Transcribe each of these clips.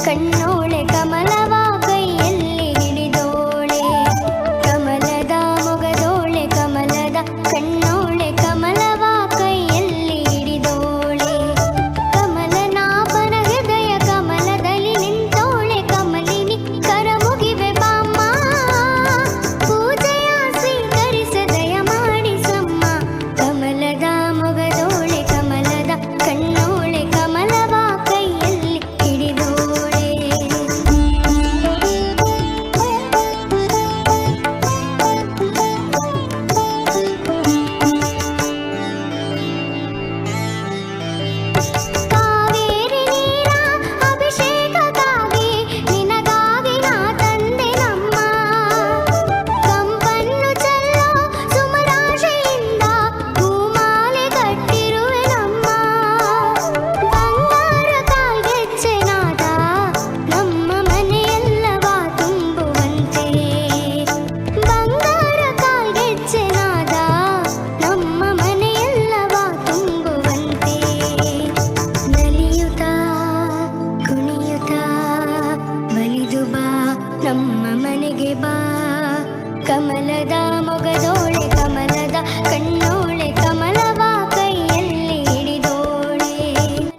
ಕಣ್ಣೋಳೆ ಕಮಲವ ಕೈಯಲ್ಲಿ ಹಿಡಿದೋಳೆ ಕಮಲದ ಮೊಗದೋಳೆ ಕಮಲದ ಕಣ್ಣೋಳೆ ಕಮಲವ ಕೈಯಲ್ಲಿ ಹಿಡಿದೋಳೆ ಕಮಲನಾಭನ ಹೃದಯ ಕಮಲದಲ್ಲಿ ನಿಂತೋಳೆ ಕಮಲಿನಿ ಕರ ಮುಗಿವೆ ಬಾಮ್ಮ ಪೂಜೆಯ ಸ್ವೀಕರಿಸದಯ ಮಾಡಿಸಮ್ಮ ಕಮಲದ ಮೊಗದೋಳೆ ಕಮಲದ ಕಣ್ಣೋಳೆ ಕಮಲವ ಕೈಯಲ್ಲಿ ಹಿಡಿದೋಳೆ ಕಾವೇರಿ ನೀರ ಅಭಿಷೇಕಕ್ಕಾಗಿ ನಿನಗಾಗಿ ನಾ ತಂದೆ ನಮ್ಮ ಕಂಪನ್ನು ಚೆಲ್ಲೋ ಸುಮರಾಶಿಯಿಂದ ಹೂಮಾಲೆ ಕಟ್ಟಿರುವೆ ನಮ್ಮ ಬಂಗಾರ ಕಾಲ್ಗೆಚ್ಚೆನಾದ ನಮ್ಮ ಮನೆಯೆಲ್ಲವ ತುಂಬುವಂತೆ ಬಂಗಾರ ಕಾಲ್ಗೆಚ್ಚೆನಾದ ನಮ್ಮ ಮನೆಯೆಲ್ಲವ ತುಂಬುವಂತೆ ನಲಿಯುತ್ತಾ ಕುಣಿಯುತ್ತಾ ಬಲಿದು ಬಾ ನಮ್ಮ ಮನೆಗೆ ಬಾ ಕಮಲದ ಮೊಗದೋಳೆ ಕಮಲದ ಕಣ್ಣೋಳೆ ಕಮಲವ ಕೈಯಲ್ಲಿ ಹಿಡಿದೋಳೆ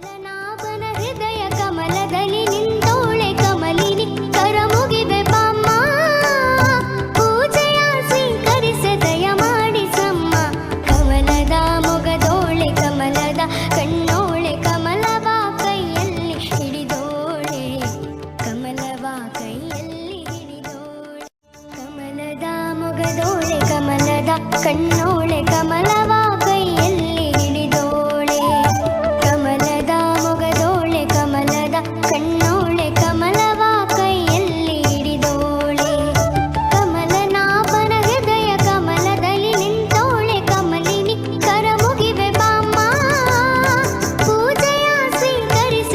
ಕಮಲನಾಭನ ಹೃದಯ ಕಮಲದಲ್ಲಿ ನಿಂತೋಳೆ ಕಮಲಿನಿ ಕರ ಮುಗಿವೆ ಬಾಮ್ಮ ಪೂಜೆಯ ಸ್ವೀಕರಿಸದಯ ಮಾಡಿಸಮ್ಮ ಕಮಲದ ಮೊಗದೋಳೆ ಕಮಲದ ಕಣ್ಣೋಳೆ ಕಮಲವ ಕೈಯಲ್ಲಿ ಹಿಡಿದೋಳೆ ಕಮಲವ ಕೈಯಲ್ಲಿ ಹಿಡಿದೋಳೆ ಕಮಲದ ಮೊಗದೋಳೆ ಕಮಲದ ಕಣ್ಣೋಳೆ ಕಮಲವ ಕೈಯಲ್ಲಿ ಹಿಡಿದೋಳೆ ಕಮಲದ ಮೊಗದೋಳೆ ಕಮಲದ ಕಣ್ಣೋಳೆ ಕಮಲವ ಕೈಯಲ್ಲಿ ಹಿಡಿದೋಳೆ ಕಮಲನಾಭನ ಹೃದಯ ಕಮಲದಲ್ಲಿ ನಿಂತೋಳೆ ಕಮಲಿನಿ ಕರ ಮುಗಿವೆ ಬಾಮ್ಮ ಪೂಜೆಯ ಸ್ವೀಕರಿಸ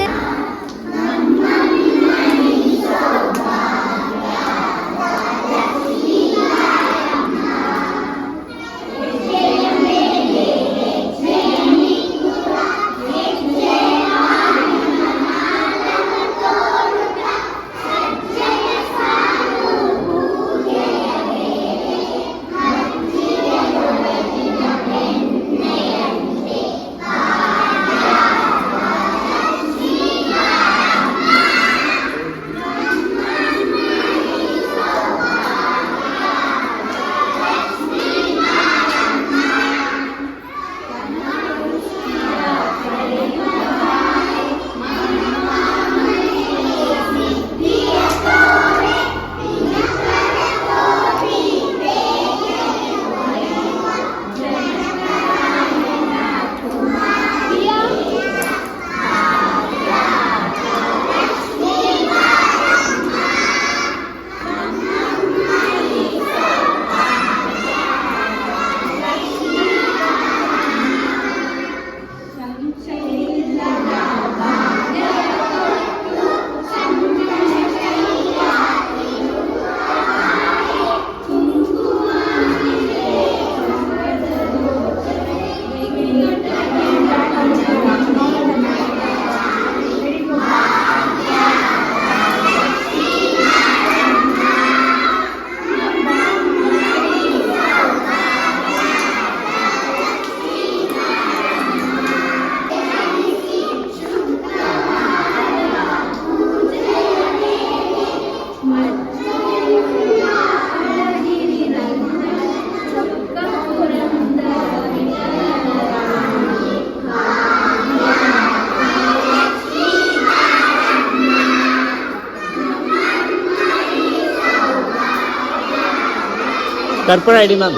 कर्पूर ID मैम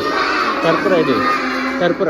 कर्पूर ID कर्पूर